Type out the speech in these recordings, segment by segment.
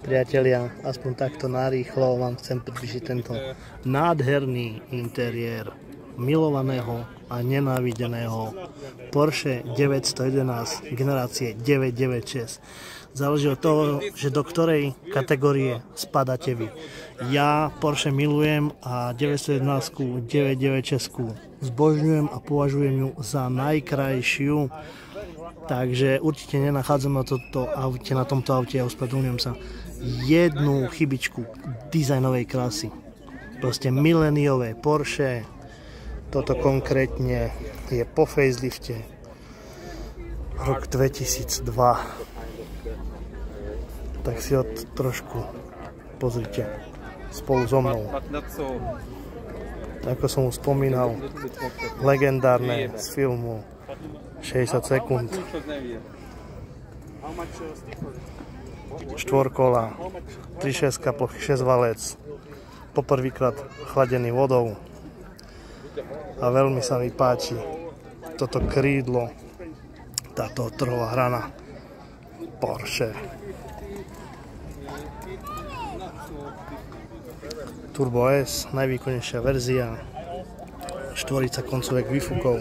Priatelia, aspoň takto narýchlo vám chcem približiť tento nádherný interiér milovaného a nenávideného Porsche 911 generácie 996. Záleží od toho, že do ktorej kategórie spadáte vy. Ja Porsche milujem a 911 996 zbožňujem a považujem ju za najkrajšiu. Takže určite nenachádzam na tomto aute, ja ospravedlňujem sa, jednu chybičku dizajnovej krásy. Proste miléniové Porsche. Toto konkrétne je po facelifte. Rok 2002. Tak si ho trošku pozrite spolu so mnou. Ako som už spomínal, legendárne z filmu 60 sekúnd. Štvorkola, 3.6 plochy, 6 valec, poprvýkrát chladený vodou. A veľmi sa mi páči toto krídlo, táto trhová hrana Porsche. Turbo S, najvýkonnejšia verzia, štvorica koncovek výfukov.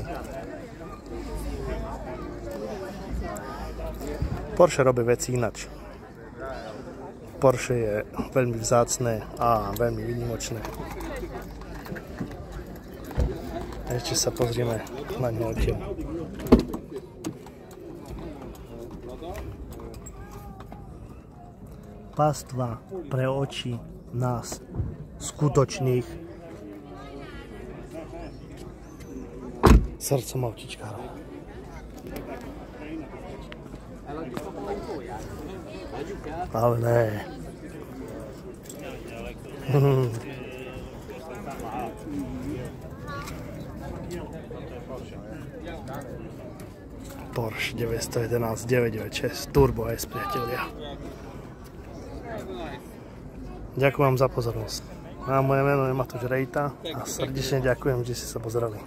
Porsche robí veci inač. Porsche je veľmi vzácne a veľmi výnimočné. Ešte sa pozrieme na ňo odtiaľ. Pastva pre oči nás, skutočných srdcom autičkárov. Ale ne. Porsche 911 996 Turbo S, priatelia. Ďakujem vám za pozornosť. Moje meno je Matúš Rejta a srdečne ďakujem, že ste sa pozerali.